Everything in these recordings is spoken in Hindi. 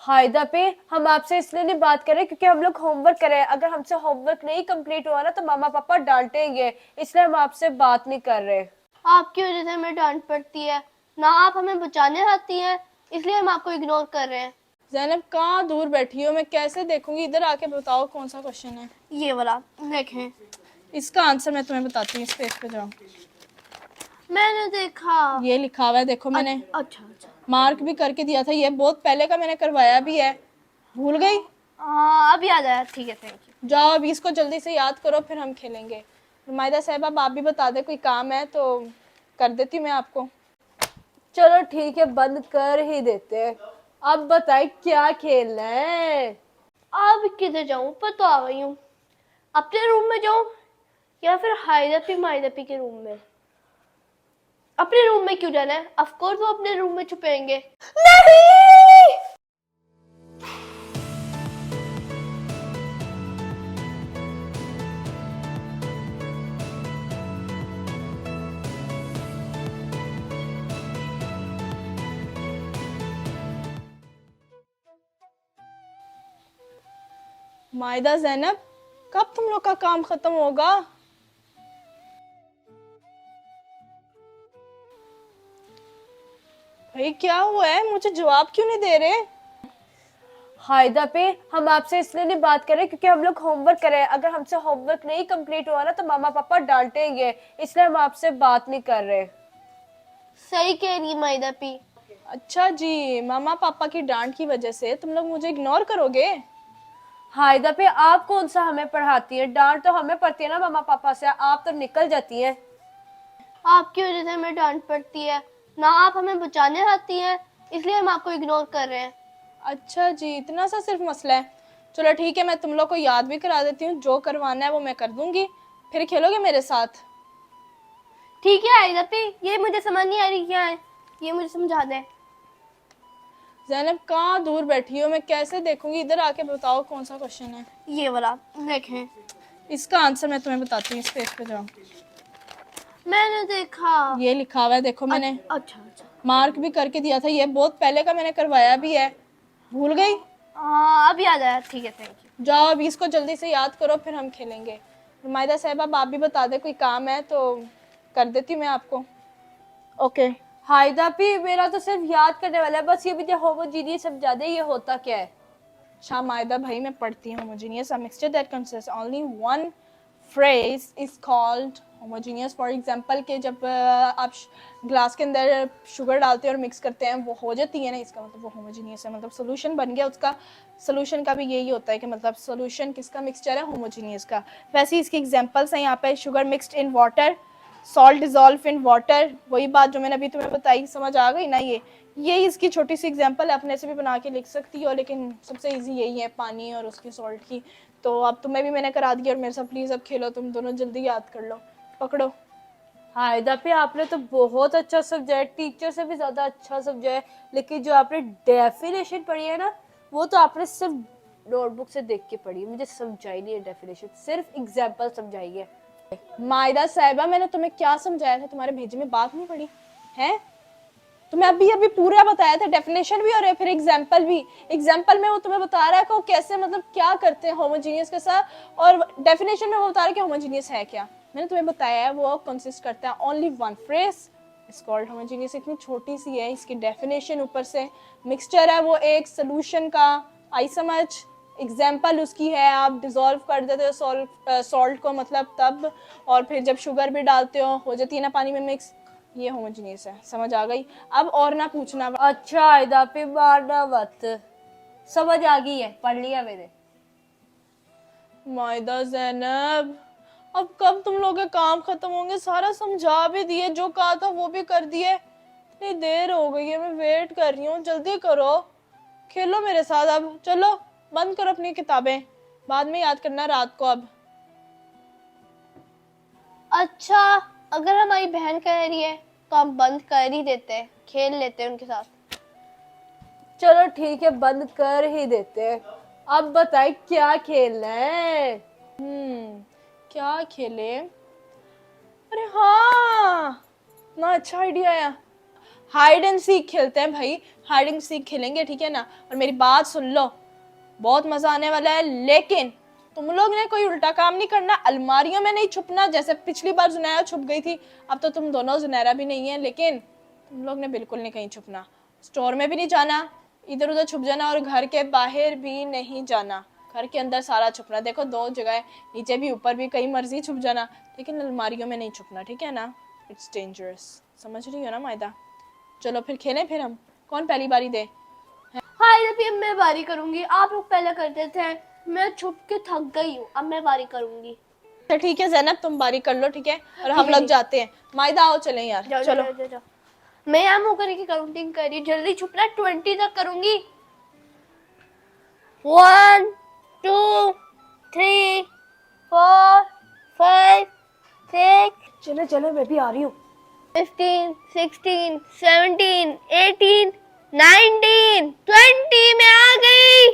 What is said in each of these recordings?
हायदा पे हम आपसे इसलिए नहीं बात कर रहे क्योंकि हम लोग होमवर्क कर रहे हैं। अगर हमसे होमवर्क नहीं कंप्लीट हुआ ना तो मामा पापा डांटेंगे, इसलिए हम आपसे बात नहीं कर रहे। आपकी वजह से हमें डांट पड़ती है ना, आप हमें बचाने आती हैं, इसलिए हम आपको इग्नोर कर रहे हैं। ज़ैनब कहाँ दूर बैठी हो, मैं कैसे देखूंगी? इधर आके बताओ कौन सा क्वेश्चन है। ये वाला देखें। इसका आंसर मैं तुम्हें बताती हूँ, इस पेज पे जाओ। मैंने देखा। ये लिखा हुआ है, देखो मैंने अच्छा अच्छा। मार्क भी करके दिया था, ये बहुत पहले का मैंने करवाया भी है। भूल गई? हाँ अभी आ जाया, ठीक है, थैंक यू। जाओ अभी इसको जल्दी से याद करो, फिर हम खेलेंगे। रुमायदा साहिबा आप भी बता दे, कोई काम है तो कर देती हूँ मैं आपको। चलो ठीक है, बंद कर ही देते हैं। अब बताए क्या खेलना है? अब किधर जाऊं, पर तो आ गई हूँ। अपने रूम में जाऊं या फिर हायदपी मायदपी के रूम में? अपने रूम में क्यों जाना है, ऑफ कोर्स वो अपने रूम में छुपेंगे। नहीं। मायदा ज़ैनब, कब तुम लोग का काम खत्म होगा? भाई क्या हुआ है, मुझे जवाब क्यों नहीं दे रहे? हायदा पे हम आपसे इसलिए नहीं बात कर रहे क्योंकि हम लोग होमवर्क कर रहे हैं। अगर हमसे होमवर्क नहीं कंप्लीट हुआ ना तो मामा पापा डांटेंगे, इसलिए हम आपसे बात नहीं कर रहे। सही कह रही मायदपी। अच्छा जी, मामा पापा की डांट की वजह से तुम लोग मुझे इग्नोर करोगे? हायदा पे आप कौन सा हमें पढ़ाती है? डांट तो हमें पड़ती है ना मामा पापा से, आप तो निकल जाती हैं। आपकी वजह से हमें डांट पड़ती है ना, आप हमें बचाने आती हैं, इसलिए हम आपको इग्नोर कर रहे हैं। अच्छा जी, इतना सा सिर्फ मसला है। चलो ठीक है, मैं तुम लोग को याद भी करा देती हूँ, जो करवाना है वो मैं कर दूंगी। फिर खेलोगे मेरे साथ? ठीक है आयदपी, ये मुझे समझ नहीं आ रही क्या है, ये मुझे समझा दे। ज़ैनब कहाँ दूर बैठी हो, मैं कैसे देखूंगी? इधर आके बताओ कौन सा क्वेश्चन है। ये वाला देखें। इसका आंसर मैं तुम्हें बताती हूँ, इस पेज पे जाओ। मैंने देखा। ये लिखा हुआ है, देखो मैंने अच्छा अच्छा। मार्क भी करके दिया था, ये बहुत पहले का मैंने करवाया भी है। भूल गई? हाँ अभी आ जाया, ठीक है, थैंक यू। जाओ अभी इसको जल्दी से याद करो, फिर हम खेलेंगे। रुमायदा साहिबा आप भी बता दे, कोई काम है तो कर देती हूँ मैं आपको। ओके। हायदा पे मेरा तो सिर्फ याद करने वाला है, बस ये मुझे होमोजीनियस समझा दे, ये होता क्या है? अच्छा मायदा भाई, मैं पढ़ती हूँ। Homogeneous a mixture that consist only one phrase is called homogeneous. For example कि जब आप ग्लास के अंदर शुगर डालते हैं और मिक्स करते हैं, वो हो जाती है ना, इसका मतलब वो होमोजीनियस है, मतलब सोल्यूशन बन गया उसका। सोल्यूशन का भी यही होता है कि मतलब सोल्यूशन किसका मिक्सचर है? होमोजीनियस का। वैसे ही इसकी एग्जांपल्स हैं यहाँ पे, sugar mixed in water, salt dissolve in water. वही बात जो मैंने अभी तुम्हें बताई, समझ आ गई ना? यही इसकी छोटी सी एग्जांपल है, अपने से भी बना के लिख सकती हो, लेकिन सबसे इजी यही है, पानी और उसकी सॉल्ट की। तो अब तुम्हें भी मैंने करा दिया और मेरे साथ प्लीज़ अब खेलो, तुम दोनों जल्दी याद कर लो। पकड़ो। हायदा पे आपने तो बहुत अच्छा समझा है, टीचर से भी ज्यादा अच्छा समझा है, लेकिन जो आपने डेफिनेशन पढ़ी है ना, वो तो आपने सिर्फ नोटबुक से देख के पढ़ी, मुझे समझाई नहीं है डेफिनेशन, सिर्फ एग्जाम्पल समझाई है। मायदा साहिबा, मैंने तुम्हें क्या समझाया था? तुम्हारे भेजे में बात नहीं पड़ी है? तुम्हें अभी अभी पूरा बताया था, डेफिनेशन भी और फिर एग्जाम्पल भी। एग्जाम्पल में वो तुम्हें बता रहा है कि वो कैसे, मतलब क्या करते हैं होमोजीनियस के साथ, और डेफिनेशन में वो बता रहा है कि होमोजीनियस है क्या। मैंने तुम्हें बताया है वो कंसिस्ट करता है only one phrase is called homogeneous. इतनी छोटी सी है इसकी डेफिनेशन, ऊपर से मिक्सचर है वो एक सोल्यूशन का। आई समझ? एग्जाम्पल उसकी है, आप डिजोल्व कर देते हो सॉल्ट को, मतलब तब, और फिर जब शुगर भी डालते हो जाती है ना पानी में मिक्स, ये होमोजीनियस है। समझ आ गई? अब और ना पूछना। अच्छा हायदा पे मारना मत, समझ आ गई है, पढ़ लिया मैंने। मायदा ज़ैनब, अब कब तुम लोग के काम खत्म होंगे? सारा समझा भी दिए, जो कहा था वो भी कर दिए। इतनी देर हो गई है, मैं वेट कर रही हूँ, जल्दी करो, खेलो मेरे साथ। अब चलो बंद करो अपनी किताबें, बाद में याद करना रात को। अब अच्छा, अगर हमारी बहन कह रही है तो हम बंद कर ही देते हैं, खेल लेते हैं उनके साथ। चलो ठीक है, बंद कर ही देते हैं। अब बताए क्या खेलना है? क्या खेले? अरे हाँ, इतना अच्छा आइडिया है। हाइड एंड सीक खेलते हैं भाई, हाइड एंड सीक खेलेंगे, ठीक है ना। और मेरी बात सुन लो, बहुत मजा आने वाला है, लेकिन तुम लोग ने कोई उल्टा काम नहीं करना, अलमारियों में नहीं छुपना जैसे पिछली बार जुनैरा छुप गई थी। अब तो तुम दोनों जुनैरा भी नहीं है, लेकिन तुम लोग ने बिल्कुल नहीं कहीं छुपना। स्टोर में भी नहीं जाना, इधर उधर छुप जाना, और घर के बाहर भी नहीं जाना, घर के अंदर सारा छुपना। देखो 2 जगह, नीचे भी ऊपर भी, कहीं मर्जी छुप जाना, लेकिन अलमारियों में नहीं छुपना, ठीक है ना। इट्स डेंजरस, समझ रही हो ना मायदा। चलो फिर खेलें, फिर हम कौन पहली बारी दे। हाय अभी मैं बारी करूंगी, आप लोग पहले करते थे, मैं छुप के थक गई हूँ, अब मैं बारी करूंगी। तो ठीक है ज़ैनब, तुम बारी कर लो, ठीक है, और हम लोग जाते हैं। मायदा आओ, चलें यार, जाओ चलो। जाओ जाओ जाओ। मैं यहाँ मुँह करके काउंटिंग कर रही हूँ, जल्दी छुपना, 20 तक करूंगी। 1 2 3 4 5 6 चलो चलो मैं भी आ रही हूँ। 15 16 17 18 19 20 मैं आ गई,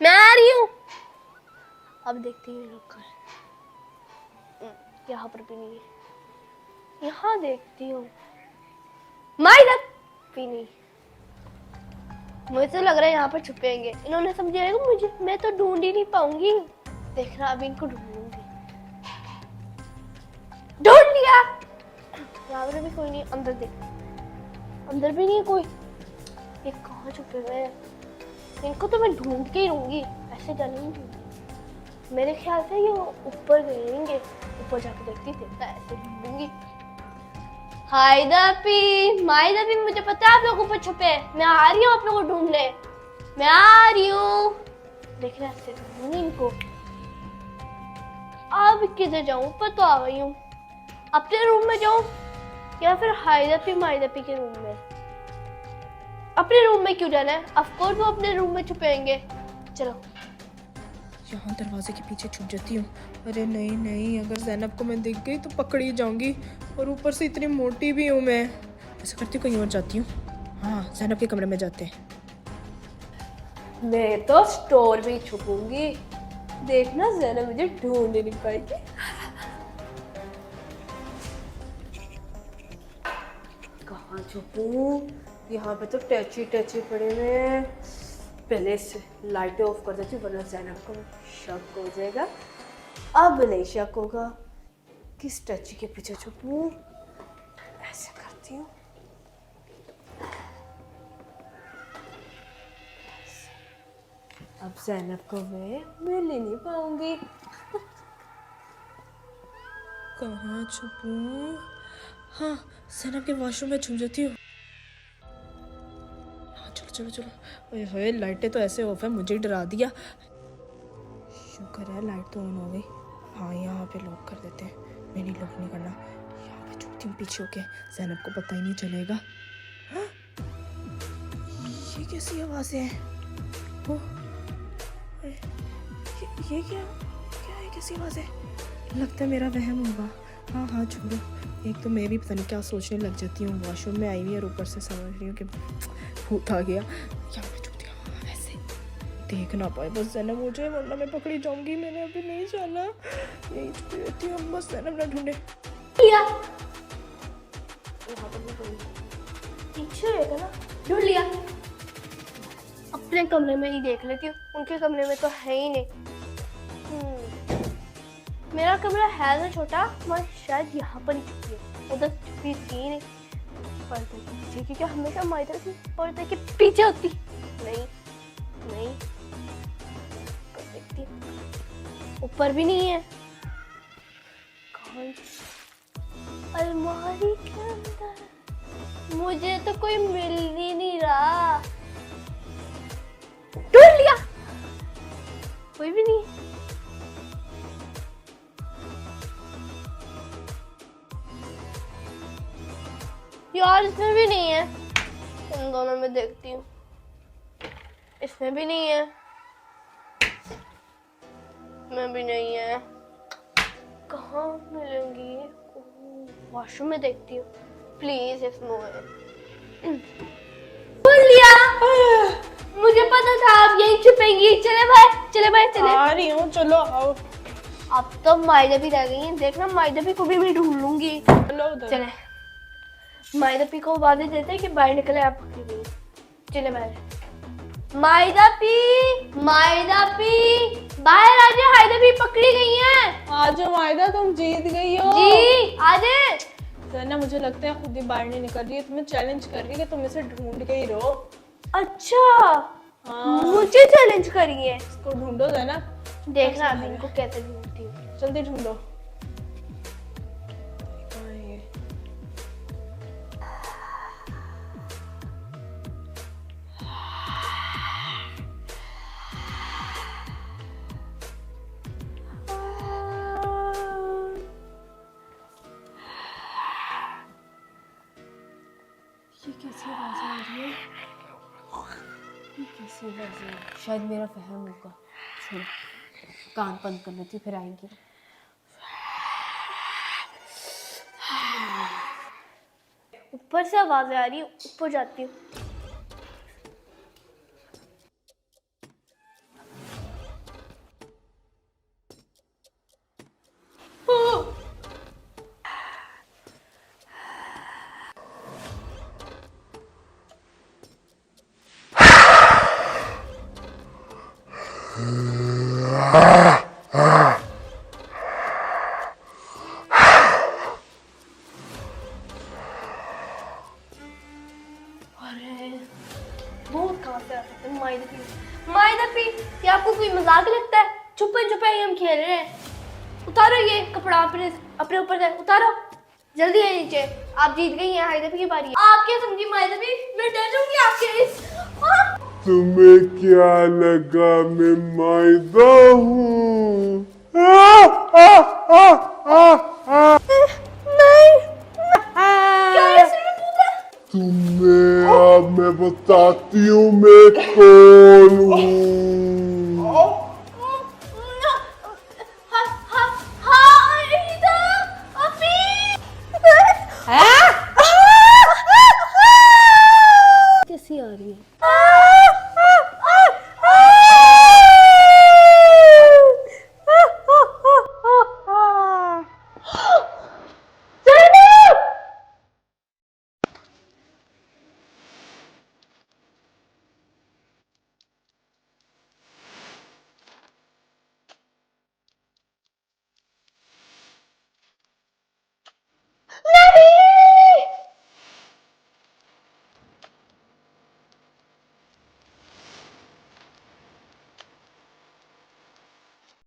मैं आ रही हूँ। अब देखती हूँ लोग यहाँ पर भी नहीं है, यहाँ देखती हूँ, माइदा भी नहीं। मुझे तो लग रहा है यहाँ पर छुपेंगे, इन्होंने समझाएगा मुझे, मैं तो ढूंढ ही नहीं पाऊंगी। देखना अभी इनको ढूंढूंगी। ढूंढ लिया, यहाँ पर भी कोई नहीं, अंदर देख, अंदर भी नहीं है कोई, ये कहाँ छुपे हुए हैं? इनको तो मैं ढूंढ के ही रहूंगी, ऐसे जाने नहीं दूंगी। मेरे ख्याल से ये ऊपर गए होंगे, ऊपर जाके देखती देखता ऐसे ढूंढूंगी। हायदापी मायदापी, मुझे पता है आप लोग ऊपर छुपे हैं, मैं आ रही हूँ आप लोगों को ढूंढने, मैं आ रही हूँ। देख रहे ऐसे ढूंढूंगी इनको। अब किधर जाऊँ, ऊपर तो आ गई हूँ, अपने रूम में जाऊँ या फिर हायदापी मायदापी के रूम में? अपने रूम में क्यों जाना है, ऑफ कोर्स वो अपने रूम में छुपेंगे। चलो यहाँ दरवाजे के पीछे छुप जाती हूँ। अरे नहीं नहीं, अगर ज़ैनब को मैं दिख गई तो पकड़ी जाऊंगी, और ऊपर से इतनी मोटी भी हूँ मैं। ऐसा करती हूँ, कहीं और जाती हूँ। हाँ, ज़ैनब के कमरे में जाते हैं। मैं तो स्टोर में ही छुपूंगी, देखना ज़ैनब मुझे ढूंढ नहीं पाएगी। कहाँ छुपूं? यहाँ पे तो टैची टैची पड़े हुए हैं। पहले से लाइटें ऑफ कर देती हूँ, वरना ज़ैनब को शक हो जाएगा। अब नहीं शक होगा। किस टैची के पीछे छुपूं? ऐसे करती हूँ। अब ज़ैनब को मैं मिल ही नहीं पाऊंगी। कहाँ छुपूं? हाँ, ज़ैनब के वॉशरूम में छुप जाती हूँ। हाँ, चलो चलो चलो। ओए होए, लाइटें तो ऐसे ऑफ है, मुझे डरा दिया। शुक्र है लाइट तो ऑन हो गई। हाँ, यहाँ पे लॉक कर देते हैं, मैं नहीं लॉक नहीं करना। यहाँ पे छुपती हूँ पीछे होके, ज़ैनब को पता ही नहीं चलेगा। हाँ? ये कैसी आवाज़ें हैं? ओ, ये क्या क्या है, कैसी आवाज़ है? लगता है मेरा वहम होगा। हाँ हाँ छोड़ो, एक तो मैं भी पता नहीं क्या सोचने लग जाती हूँ, वॉशरूम में आई हुई और ऊपर से समझ रही हूँ कि भूत आ गया। यहाँ पे छुपती हूँ, वैसे देख ना पाए बस ज़ैनब हो जाए, वरना मैं पकड़ी जाऊंगी। मैंने अभी नहीं जाना, यही छुपी रहती हूँ, बस ज़ैनब ना ढूंढे। लिया, यहाँ पर भी कोई पीछे रहेगा ना, ढूंढ लिया। अपने कमरे में ही देख लेती हूँ, उनके कमरे में तो है ही नहीं। मेरा कमरा है ना छोटा, मैं शायद यहाँ पर ही छुपी है, उधर छुपी थी नहीं। पर्दे के पीछे, क्योंकि हमेशा मायदा की पर्दे के पीछे होती। नहीं नहीं, देखती ऊपर भी नहीं है। कौन? अलमारी के अंदर मुझे तो कोई मिल ही नहीं रहा। ढूंढ लिया, कोई भी नहीं। यार इसमें भी नहीं है, इन दोनों में देखती हूँ, इसमें भी नहीं है, इसमें भी नहीं है। कहाँ मिलेंगी? वॉशरूम में देखती हूँ, प्लीज इसमें है। ढूंढ लिया, मुझे पता था आप यहीं छुपेंगी। चले भाई चले भाई चले। आ रही हूँ, चलो आओ। अब तो मायदा भी रह गई है, देखना मायदा भी को भी मैं ढूंढ लूंगी। चलो उधर। चले माइदा को आवाज़ देते हैं कि बाहर निकले, आप पकड़ी गई। चले बाहर। माइदा पी बाहर आ जा, हायदा पी पकड़ी गई हैं। आज मायदा तुम जीत गई हो। जी आ जाए। ना मुझे लगता है खुद ही बाहर नहीं निकल रही है, तुम्हें चैलेंज कर रही है कि तुम इसे ढूंढ के ही रहो। अच्छा हाँ मुझे चैलेंज करिए। इसको ढूंढो ना, देखना अभी इनको कैसे ढूंढती हूँ। जल्दी ढूंढो। कहाँ है ये? ये कैसी आवाज आ रही है? ये कैसी आवाज है? शायद मेरा फहम होगा। सुनो, कान बंद कर लेती हूँ, फिर आएंगी। ऊपर से आवाज़ें आ रही है, ऊपर जाती हूँ। बहुत कहाँ से आ सकते हैं? माइदा पी ये आपको कोई मजाक लगता है? छुपे छुपे ही हम खेल रहे हैं। उतारो ये कपड़ा अपने अपने ऊपर से उतारो, जल्दी है नीचे। आप जीत गई हैं, हायदा पी की बारी है। आप क्या समझी माइदा पी? मैं डर जाऊंगी आपके इस तुम्हें क्या लगा मैं मायदा हूँ? क्या ये सिर्फ भूत है? तुम्हें अब मैं बताती हूँ मैं कौन हूँ। हायदा अपी कैसी आ रही है?